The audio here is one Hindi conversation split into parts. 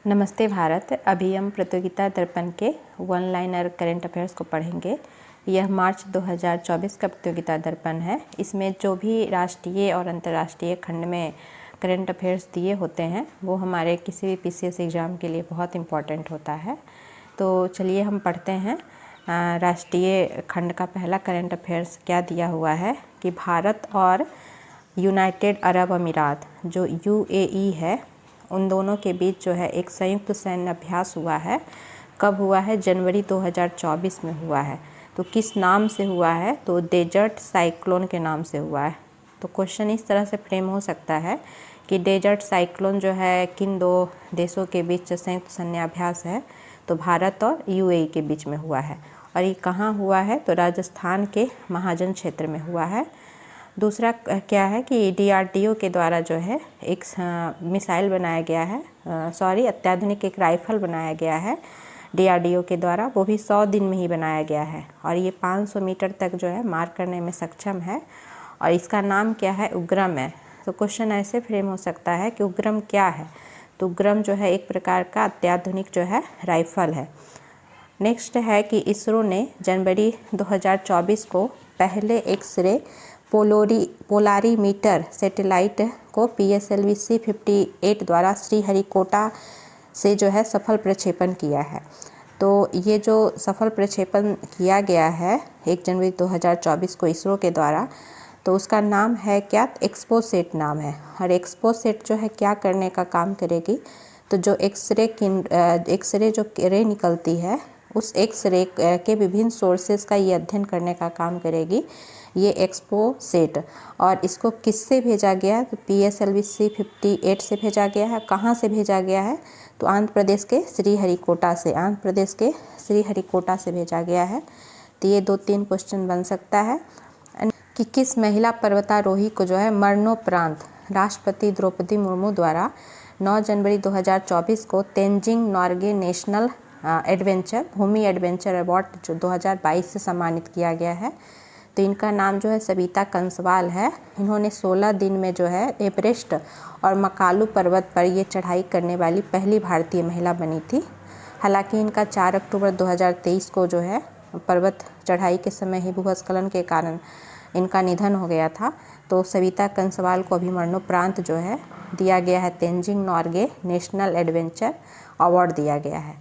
नमस्ते भारत। अभी हम प्रतियोगिता दर्पण के वन लाइनर करंट अफेयर्स को पढ़ेंगे। यह मार्च 2024 का प्रतियोगिता दर्पण है। इसमें जो भी राष्ट्रीय और अंतर्राष्ट्रीय खंड में करंट अफेयर्स दिए होते हैं वो हमारे किसी भी पीसीएस एग्ज़ाम के लिए बहुत इम्पॉर्टेंट होता है। तो चलिए हम पढ़ते हैं। राष्ट्रीय खंड का पहला करंट अफेयर्स क्या दिया हुआ है कि भारत और यूनाइटेड अरब अमीरात जो यूएई है उन दोनों के बीच जो है एक संयुक्त सैन्य अभ्यास हुआ है। कब हुआ है? जनवरी 2024 में हुआ है। तो किस नाम से हुआ है? तो डेजर्ट साइक्लोन के नाम से हुआ है। तो क्वेश्चन इस तरह से फ्रेम हो सकता है कि डेजर्ट साइक्लोन जो है किन दो देशों के बीच संयुक्त सैन्य अभ्यास है? तो भारत और यूएई के बीच में हुआ है। और ये कहाँ हुआ है? तो राजस्थान के महाजन क्षेत्र में हुआ है। दूसरा क्या है कि डीआरडीओ के द्वारा जो है एक मिसाइल बनाया गया है, अत्याधुनिक एक राइफल बनाया गया है डीआरडीओ के द्वारा। वो भी 100 दिन में ही बनाया गया है और ये 500 मीटर तक जो है मार करने में सक्षम है और इसका नाम क्या है? उग्रम है। तो क्वेश्चन ऐसे फ्रेम हो सकता है कि उग्रम क्या है? तो उग्रम जो है एक प्रकार का अत्याधुनिक जो है राइफल है। नेक्स्ट है कि इसरो ने जनवरी 2024 को पहले एक्सरे पोलारीमीटर सैटेलाइट को PSLV C58 द्वारा श्रीहरिकोटा से जो है सफल प्रक्षेपण किया है। तो ये जो सफल प्रक्षेपण किया गया है 1 जनवरी 2024 को इसरो के द्वारा, तो उसका नाम है क्या? एक्सपोसेट नाम है। और एक्सपोसेट जो है क्या करने का काम करेगी? तो जो एक्सरे जो रे निकलती है उस एक्सरे के विभिन्न सोर्सेज का ये अध्ययन करने का काम करेगी ये एक्सपोसेट। और इसको किससे भेजा गया है? तो PSLV C58 से भेजा गया है। कहाँ से भेजा गया है? तो आंध्र प्रदेश के श्रीहरिकोटा से भेजा गया है। तो ये 2-3 क्वेश्चन बन सकता है कि किस महिला पर्वतारोही को जो है मरणोपरांत राष्ट्रपति द्रौपदी मुर्मू द्वारा 9 जनवरी 2024 को तेंजिंग नॉर्गे नेशनल भूमि एडवेंचर अवार्ड जो 2022 से सम्मानित किया गया है। तो इनका नाम जो है सविता कंसवाल है। इन्होंने 16 दिन में जो है एवरेस्ट और मकालू पर्वत पर ये चढ़ाई करने वाली पहली भारतीय महिला बनी थी। हालांकि इनका 4 अक्टूबर 2023 को जो है पर्वत चढ़ाई के समय ही भूस्खलन के कारण इनका निधन हो गया था। तो सविता कंसवाल को अभी मरणोपरांत जो है दिया गया है Tenzing Norgay national adventure award दिया गया है।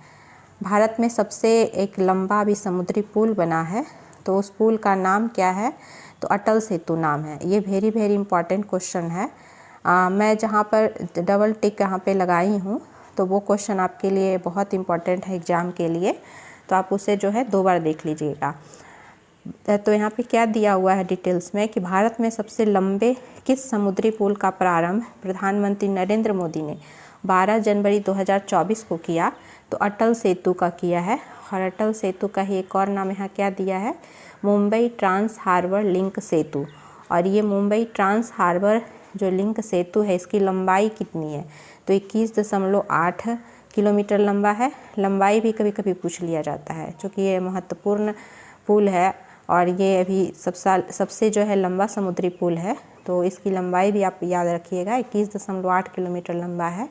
भारत में सबसे एक लंबा भी समुद्री पुल बना है, तो उस पुल का नाम क्या है? तो अटल सेतु नाम है। ये वेरी इंपॉर्टेंट क्वेश्चन है। मैं जहाँ पर डबल टिक यहाँ पे लगाई हूँ तो वो क्वेश्चन आपके लिए बहुत इम्पॉर्टेंट है एग्ज़ाम के लिए, तो आप उसे जो है 2 बार देख लीजिएगा। तो यहाँ पे क्या दिया हुआ है डिटेल्स में कि भारत में सबसे लंबे किस समुद्री पुल का प्रारंभ प्रधानमंत्री नरेंद्र मोदी ने 12 जनवरी 2024 को किया? तो अटल सेतु का किया है। और अटल सेतु का ही एक और नाम यहाँ क्या दिया है? मुंबई ट्रांस हार्बर लिंक सेतु। और ये मुंबई ट्रांस हार्बर जो लिंक सेतु है इसकी लंबाई कितनी है? तो 21.8 किलोमीटर लंबा है। लंबाई भी कभी कभी पूछ लिया जाता है क्योंकि ये महत्वपूर्ण पुल है और ये अभी सबसे जो है लंबा समुद्री पुल है। तो इसकी लंबाई भी आप याद रखिएगा, 21.8 किलोमीटर लंबा है।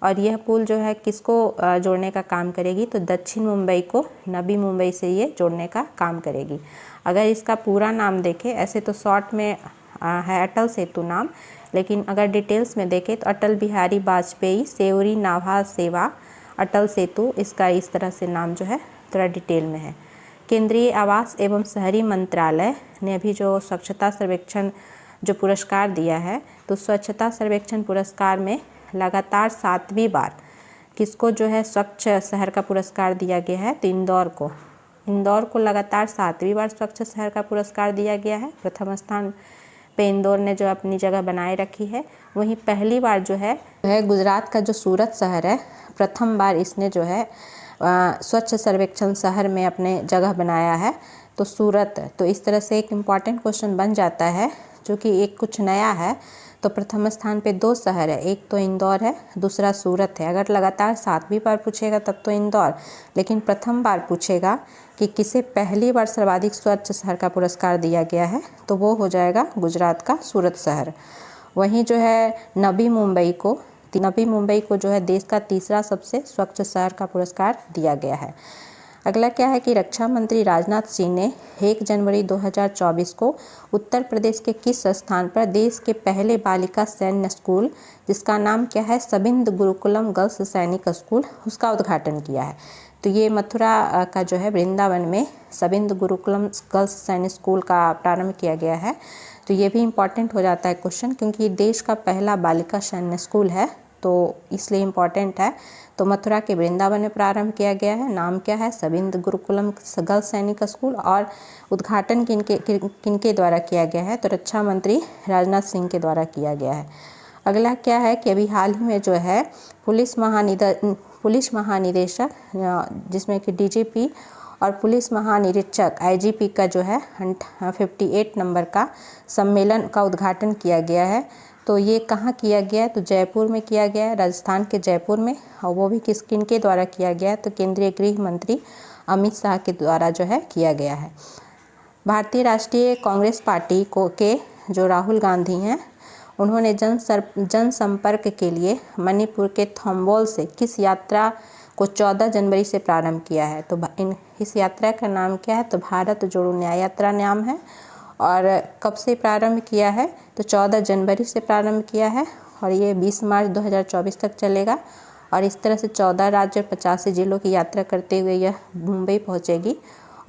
और यह पुल जो है किसको जोड़ने का काम करेगी? तो दक्षिण मुंबई को नवी मुंबई से ये जोड़ने का काम करेगी। अगर इसका पूरा नाम देखें, ऐसे तो शॉर्ट में है अटल सेतु नाम, लेकिन अगर डिटेल्स में देखें तो अटल बिहारी वाजपेयी सेवरी नाभा सेवा अटल सेतु, इसका इस तरह से नाम जो है थोड़ा डिटेल में है। केंद्रीय आवास एवं शहरी मंत्रालय ने अभी जो स्वच्छता सर्वेक्षण जो पुरस्कार दिया है, तो स्वच्छता सर्वेक्षण पुरस्कार में लगातार 7वीं बार किसको जो है स्वच्छ शहर का पुरस्कार दिया गया है? तो इंदौर को लगातार 7वीं बार स्वच्छ शहर का पुरस्कार दिया गया है। प्रथम स्थान पे इंदौर ने जो अपनी जगह बनाए रखी है। वहीं पहली बार जो है गुजरात का जो सूरत शहर है, प्रथम बार इसने जो है स्वच्छ सर्वेक्षण शहर में अपने जगह बनाया है, तो सूरत। तो इस तरह से एक इम्पॉर्टेंट क्वेश्चन बन जाता है जो कि एक कुछ नया है। तो प्रथम स्थान पे 2 शहर है, एक तो इंदौर है, दूसरा सूरत है। अगर लगातार 7वीं बार पूछेगा तब तो इंदौर, लेकिन प्रथम बार पूछेगा कि किसे पहली बार सर्वाधिक स्वच्छ शहर का पुरस्कार दिया गया है, तो वो हो जाएगा गुजरात का सूरत शहर। वहीं जो है नवी मुंबई को नवी मुंबई को जो है देश का तीसरा सबसे स्वच्छ शहर का पुरस्कार दिया गया है। अगला क्या है कि रक्षा मंत्री राजनाथ सिंह ने 1 जनवरी 2024 को उत्तर प्रदेश के किस स्थान पर देश के पहले बालिका सैन्य स्कूल, जिसका नाम क्या है सबिंद गुरुकुलम गर्ल्स सैनिक स्कूल, उसका उद्घाटन किया है। तो ये मथुरा का जो है वृंदावन में सबिंद गुरुकुलम गर्ल्स सैनिक स्कूल का प्रारंभ किया गया है। तो ये भी इम्पॉर्टेंट हो जाता है क्वेश्चन, क्योंकि देश का पहला बालिका सैन्य स्कूल है, तो इसलिए इम्पॉर्टेंट है। तो मथुरा के वृंदावन में प्रारंभ किया गया है। नाम क्या है सबिंद गुरुकुलम गर्ल्स सैनिक स्कूल, और उद्घाटन किनके द्वारा किया गया है तो रक्षा मंत्री राजनाथ सिंह के द्वारा किया गया है। अगला क्या है कि अभी हाल ही में जो है पुलिस महानिदेशक जिसमें कि डीजीपी और पुलिस महानिरीक्षक आईजीपी का जो है 58 नंबर का सम्मेलन का उद्घाटन किया गया है। तो ये कहाँ किया गया है तो जयपुर में किया गया है, राजस्थान के जयपुर में, और वो भी किनके द्वारा किया गया है तो केंद्रीय गृह मंत्री अमित शाह के द्वारा जो है किया गया है। भारतीय राष्ट्रीय कांग्रेस पार्टी के जो राहुल गांधी हैं, उन्होंने जनसंपर्क के लिए मणिपुर के थम्बोल से किस यात्रा को 14 जनवरी से प्रारंभ किया है। तो इस यात्रा का नाम क्या है तो भारत जोड़ो न्याय यात्रा नाम है। और कब से प्रारंभ किया है तो 14 जनवरी से प्रारंभ किया है, और ये 20 मार्च 2024 तक चलेगा। और इस तरह से 14 राज्य और 85 जिलों की यात्रा करते हुए यह मुंबई पहुंचेगी।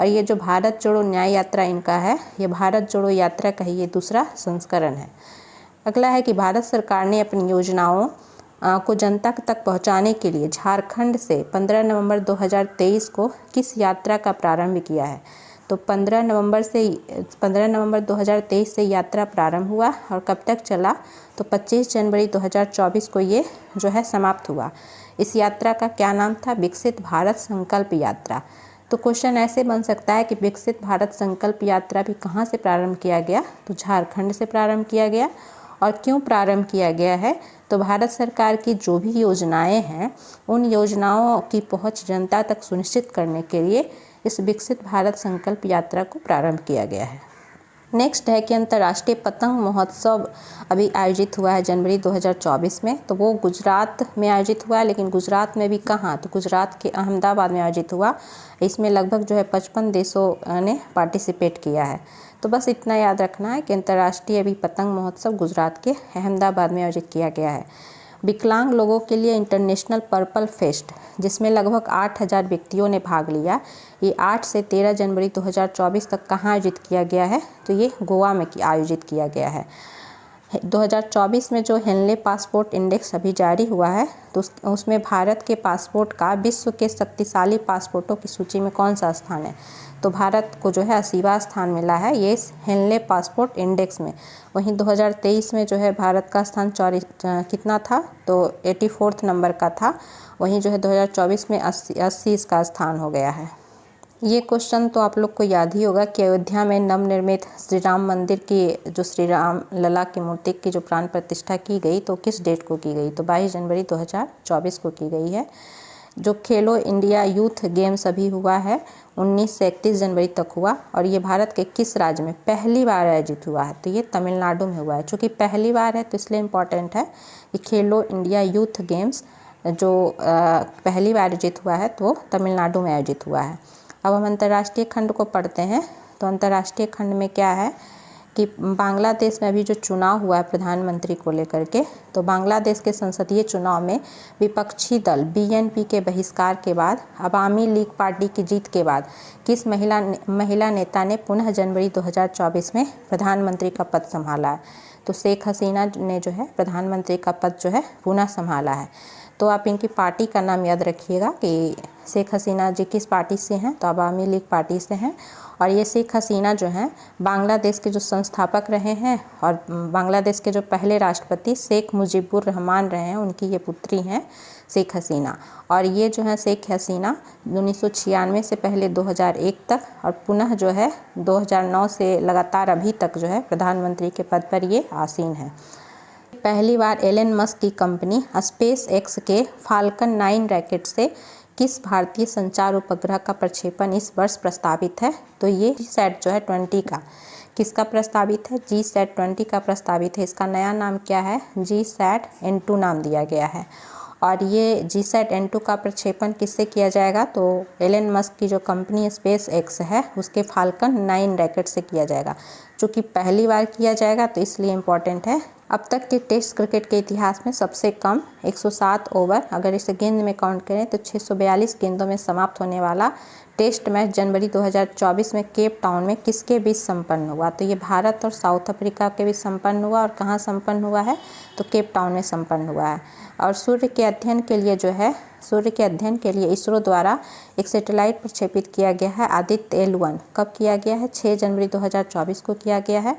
और ये जो भारत जोड़ो न्याय यात्रा इनका है, ये भारत जोड़ो यात्रा का ही ये दूसरा संस्करण है। अगला है कि भारत सरकार ने अपनी योजनाओं को जनता तक पहुंचाने के लिए झारखंड से 15 नवंबर 2023 को किस यात्रा का प्रारंभ किया है। तो 15 नवंबर 2023 से यात्रा प्रारंभ हुआ और कब तक चला तो 25 जनवरी 2024 को ये जो है समाप्त हुआ। इस यात्रा का क्या नाम था विकसित भारत संकल्प यात्रा। तो क्वेश्चन ऐसे बन सकता है कि विकसित भारत संकल्प यात्रा भी कहाँ से प्रारंभ किया गया तो झारखंड से प्रारंभ किया गया। और क्यों प्रारंभ किया गया है तो भारत सरकार की जो भी योजनाएं हैं उन योजनाओं की पहुंच जनता तक सुनिश्चित करने के लिए इस विकसित भारत संकल्प यात्रा को प्रारंभ किया गया है। नेक्स्ट है कि अंतर्राष्ट्रीय पतंग महोत्सव अभी आयोजित हुआ है जनवरी 2024 में। तो वो गुजरात में आयोजित हुआ, लेकिन गुजरात में भी कहाँ तो गुजरात के अहमदाबाद में आयोजित हुआ। इसमें लगभग जो है 55 देशों ने पार्टिसिपेट किया है। तो बस इतना याद रखना है कि अंतर्राष्ट्रीय अभी पतंग महोत्सव गुजरात के अहमदाबाद में आयोजित किया गया है। विकलांग लोगों के लिए इंटरनेशनल पर्पल फेस्ट, जिसमें लगभग 8000 व्यक्तियों ने भाग लिया, ये 8 से 13 जनवरी 2024 तक कहाँ आयोजित किया गया है तो ये गोवा में आयोजित किया गया है। 2024 में जो हेनले पासपोर्ट इंडेक्स अभी जारी हुआ है तो उसमें भारत के पासपोर्ट का विश्व के शक्तिशाली पासपोर्टों की सूची में कौन सा स्थान है। तो भारत को जो है 80वां स्थान मिला है ये हेनले पासपोर्ट इंडेक्स में। वहीं 2023 में जो है भारत का स्थान कितना था तो 84 नंबर का था। वहीं जो है 2024 में 80 इसका स्थान हो गया है। ये क्वेश्चन तो आप लोग को याद ही होगा कि अयोध्या में नवनिर्मित श्री राम मंदिर की जो श्री राम लला की मूर्ति की जो प्राण प्रतिष्ठा की गई तो किस डेट को की गई तो 22 जनवरी 2024 को की गई है। जो खेलो इंडिया यूथ गेम्स अभी हुआ है 19 से 31 जनवरी तक हुआ, और ये भारत के किस राज्य में पहली बार आयोजित हुआ है तो ये तमिलनाडु में हुआ है। चूँकि पहली बार है तो इसलिए इम्पॉर्टेंट है कि खेलो इंडिया यूथ गेम्स जो पहली बार आयोजित हुआ है तो तमिलनाडु में आयोजित हुआ है। अब हम अंतर्राष्ट्रीय खंड को पढ़ते हैं। तो अंतर्राष्ट्रीय खंड में क्या है कि बांग्लादेश में अभी जो चुनाव हुआ है प्रधानमंत्री को लेकर के, तो बांग्लादेश के संसदीय चुनाव में विपक्षी दल बीएनपी के बहिष्कार के बाद अवामी लीग पार्टी की जीत के बाद किस महिला नेता ने पुनः जनवरी 2024 में प्रधानमंत्री का पद संभाला है। तो शेख हसीना ने जो है प्रधानमंत्री का पद जो है पुनः संभाला है। तो आप इनकी पार्टी का नाम याद रखिएगा कि शेख हसीना जी किस पार्टी से हैं तो अवामी लीग पार्टी से हैं। और ये शेख हसीना जो हैं बांग्लादेश के जो संस्थापक रहे हैं और बांग्लादेश के जो पहले राष्ट्रपति शेख मुजीबुर रहमान रहे हैं, उनकी ये पुत्री हैं शेख हसीना। और ये जो है शेख हसीना 1996 से पहले 2001 तक और पुनः जो है 2009 से लगातार अभी तक जो है प्रधानमंत्री के पद पर ये आसीन है। पहली बार एलन मस्क की कंपनी स्पेस एक्स के फाल्कन 9 रॉकेट से किस भारतीय संचार उपग्रह का प्रक्षेपण इस वर्ष प्रस्तावित है। तो ये सैट जो है 20 का किसका प्रस्तावित है? GSAT-20 का प्रस्तावित है। इसका नया नाम क्या है? GSAT-N2 नाम दिया गया है। और ये GSAT-N2 का प्रक्षेपण किससे किया जाएगा? तो एलन मस्क की जो कंपनी स्पेस एक्स है उसके फाल्कन 9 रॉकेट से किया जाएगा, जो कि पहली बार किया जाएगा, तो इसलिए इम्पॉर्टेंट है। अब तक के टेस्ट क्रिकेट के इतिहास में सबसे कम 107 ओवर, अगर इसे गेंद में काउंट करें तो 642 गेंदों में समाप्त होने वाला टेस्ट मैच जनवरी 2024 में केप टाउन में किसके बीच संपन्न हुआ? तो ये भारत और साउथ अफ्रीका के बीच संपन्न हुआ। और कहाँ संपन्न हुआ है? तो केप टाउन में संपन्न हुआ है। और सूर्य के अध्ययन के लिए इसरो द्वारा एक सैटेलाइट प्रक्षेपित किया गया है, आदित्य L1। कब किया गया है? 6 जनवरी 2024 को किया गया है।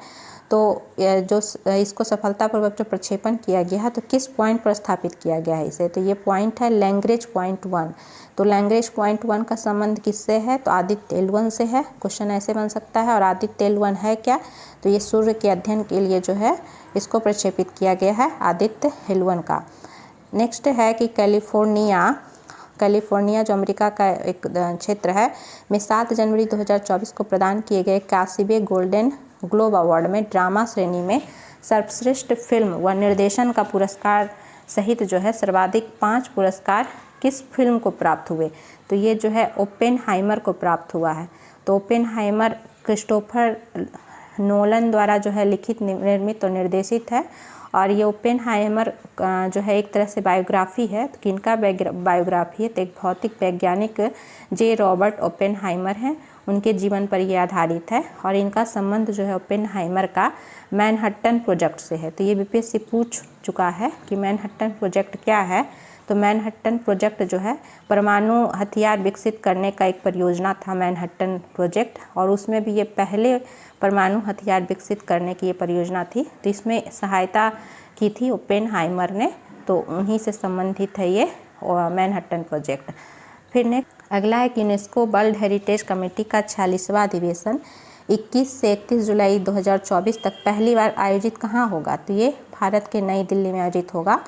तो जो इसको सफलतापूर्वक जो प्रक्षेपण किया गया है, तो किस पॉइंट पर स्थापित किया गया है इसे? तो ये पॉइंट है लैग्रेंज पॉइंट 1। तो लैग्रेंज पॉइंट 1 का संबंध किससे है? तो आदित्य L1 से है। क्वेश्चन ऐसे बन सकता है। और आदित्य L1 है क्या? तो ये सूर्य के अध्ययन के लिए जो है इसको प्रक्षेपित किया गया है, आदित्य L1 का। नेक्स्ट है कि कैलिफोर्निया जो अमेरिका का एक क्षेत्र है में 7 जनवरी 2024 को प्रदान किए गए कासिबे गोल्डन ग्लोब अवार्ड में ड्रामा श्रेणी में सर्वश्रेष्ठ फिल्म व निर्देशन का पुरस्कार सहित जो है सर्वाधिक 5 पुरस्कार किस फिल्म को प्राप्त हुए? तो ये जो है ओपेनहाइमर को प्राप्त हुआ है। तो ओपेनहाइमर क्रिस्टोफर नोलन द्वारा जो है लिखित, निर्मित और निर्देशित है। और ये ओपेनहाइमर जो है एक तरह से बायोग्राफी है। तो किनका बायोग्राफी है? तो एक भौतिक वैज्ञानिक जे रॉबर्ट ओपेनहाइमर हैं, उनके जीवन पर ये आधारित है। और इनका संबंध जो है ओपेनहाइमर का मैनहट्टन प्रोजेक्ट से है। तो ये बीपीएससी पूछ चुका है कि मैनहट्टन प्रोजेक्ट क्या है। तो मैनहट्टन प्रोजेक्ट जो है परमाणु हथियार विकसित करने का एक परियोजना था, मैनहट्टन प्रोजेक्ट। और उसमें भी ये पहले परमाणु हथियार विकसित करने की ये परियोजना थी। तो इसमें सहायता की थी ओपेनहाइमर ने। तो उन्हीं से संबंधित है ये मैनहट्टन प्रोजेक्ट। फिर नेक्स्ट अगला है कि यूनेस्को वर्ल्ड हेरिटेज कमेटी का 46वां अधिवेशन 21 से 31 जुलाई 2024 तक पहली बार आयोजित कहाँ होगा? तो ये भारत के नई दिल्ली में आयोजित होगा।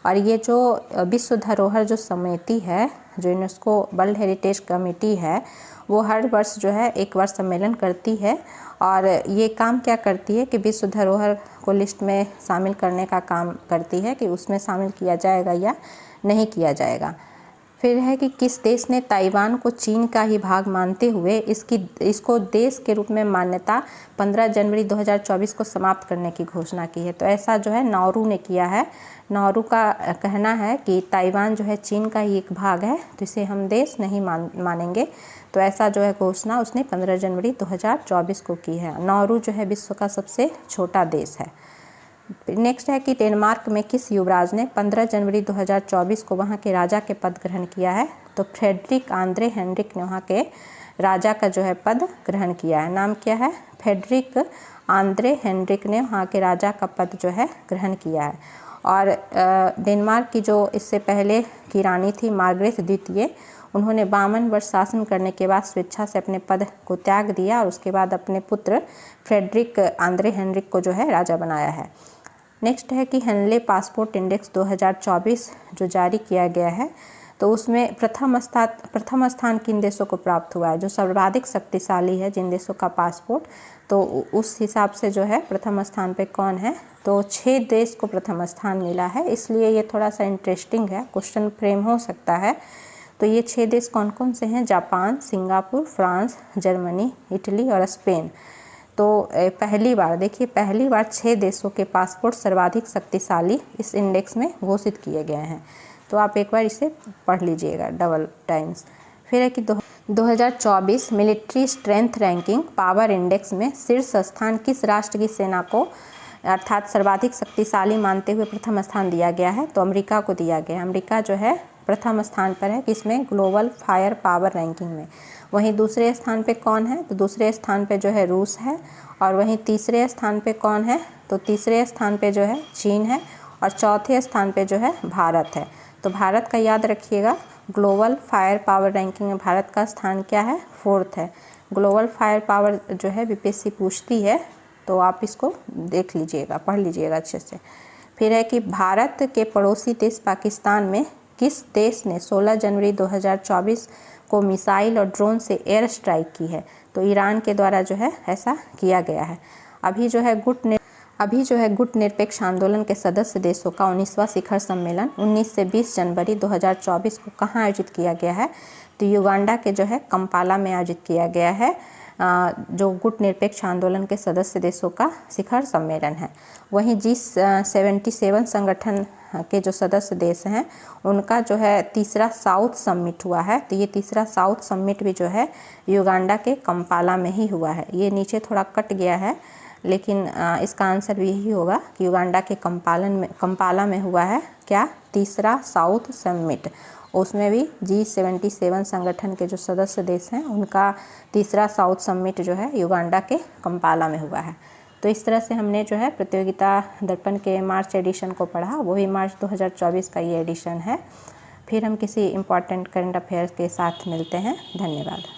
और ये जो विश्व धरोहर जो समिति है, जो यूनेस्को वर्ल्ड हेरिटेज कमेटी है, वो हर वर्ष जो है एक बार सम्मेलन करती है। और ये काम क्या करती है कि विश्व धरोहर को लिस्ट में शामिल करने का काम करती है कि उसमें शामिल किया जाएगा या नहीं किया जाएगा। फिर है कि किस देश ने ताइवान को चीन का ही भाग मानते हुए इसको देश के रूप में मान्यता 15 जनवरी 2024 को समाप्त करने की घोषणा की है? तो ऐसा जो है नाउरू ने किया है। नाउरू का कहना है कि ताइवान जो है चीन का ही एक भाग है, तो इसे हम देश नहीं मानेंगे। तो ऐसा जो है घोषणा उसने 15 जनवरी 2024 को की है। नाउरू जो है विश्व का सबसे छोटा देश है। नेक्स्ट है कि डेनमार्क में किस युवराज ने 15 जनवरी 2024 को वहाँ के राजा के पद ग्रहण किया है? तो फ्रेडरिक आंद्रे हेनरिक ने वहाँ के राजा का जो है पद ग्रहण किया है। नाम क्या है? फ्रेडरिक आंद्रे हेनरिक ने वहाँ के राजा का पद जो है ग्रहण किया है। और डेनमार्क की जो इससे पहले की रानी थी मार्गरेट द्वितीय, उन्होंने 52 वर्ष शासन करने के बाद स्वेच्छा से अपने पद को त्याग दिया और उसके बाद अपने पुत्र फ्रेडरिक आंद्रे हेनरिक को जो है राजा बनाया है। नेक्स्ट है कि हेनले पासपोर्ट इंडेक्स 2024 जो जारी किया गया है, तो उसमें प्रथम स्थान किन देशों को प्राप्त हुआ है? जो सर्वाधिक शक्तिशाली है जिन देशों का पासपोर्ट, तो उस हिसाब से जो है प्रथम स्थान पे कौन है? तो 6 देश को प्रथम स्थान मिला है। इसलिए ये थोड़ा सा इंटरेस्टिंग है, क्वेश्चन फ्रेम हो सकता है। तो ये 6 देश कौन कौन से हैं? Japan, Singapore, France, Germany, Italy और स्पेन। तो पहली बार देखिए, पहली बार 6 देशों के पासपोर्ट सर्वाधिक शक्तिशाली इस इंडेक्स में घोषित किए गए हैं। तो आप एक बार इसे पढ़ लीजिएगा डबल टाइम्स। फिर है कि 2024 military strength ranking power index में शीर्ष स्थान किस राष्ट्र की सेना को अर्थात सर्वाधिक शक्तिशाली मानते हुए प्रथम स्थान दिया गया है? तो अमेरिका को दिया गया है। अमेरिका जो है प्रथम स्थान पर है किसमें? ग्लोबल फायर पावर रैंकिंग में। वहीं दूसरे स्थान पे कौन है? तो दूसरे स्थान पे जो है रूस है। और वहीं तीसरे स्थान पे कौन है? तो तीसरे स्थान पे जो है चीन है। और चौथे स्थान पे जो है भारत है। तो भारत का याद रखिएगा, ग्लोबल फायर पावर रैंकिंग में भारत का स्थान क्या है? 4th है। ग्लोबल फायर पावर जो है बीपीएससी पूछती है, तो आप इसको देख लीजिएगा, पढ़ लीजिएगा अच्छे से। फिर है कि भारत के पड़ोसी देश पाकिस्तान में किस देश ने 16 जनवरी 2024 को मिसाइल और ड्रोन से एयर स्ट्राइक की है। तो ईरान के द्वारा जो है ऐसा किया गया है। अभी जो है गुट निरपेक्ष आंदोलन के सदस्य देशों का 19वां शिखर सम्मेलन 19 से 20 जनवरी 2024 को कहाँ आयोजित किया गया है? तो युगांडा के जो है कंपाला में आयोजित किया गया है, जो गुट निरपेक्ष आंदोलन के सदस्य देशों का शिखर सम्मेलन है। वहीं G77 संगठन के जो सदस्य देश हैं उनका जो है तीसरा साउथ समिट हुआ है। तो ये तीसरा साउथ समिट भी जो है युगांडा के कंपाला में ही हुआ है। ये नीचे थोड़ा कट गया है, लेकिन इसका आंसर भी यही होगा कि युगांडा के कंपाला में हुआ है क्या? तीसरा साउथ समिट। उसमें भी G77 संगठन के जो सदस्य देश हैं उनका तीसरा साउथ समिट जो है युगांडा के कंपाला में हुआ है। तो इस तरह से हमने जो है प्रतियोगिता दर्पण के मार्च एडिशन को पढ़ा, वही मार्च 2024 का ये एडिशन है। फिर हम किसी इम्पॉर्टेंट करंट अफेयर्स के साथ मिलते हैं। धन्यवाद।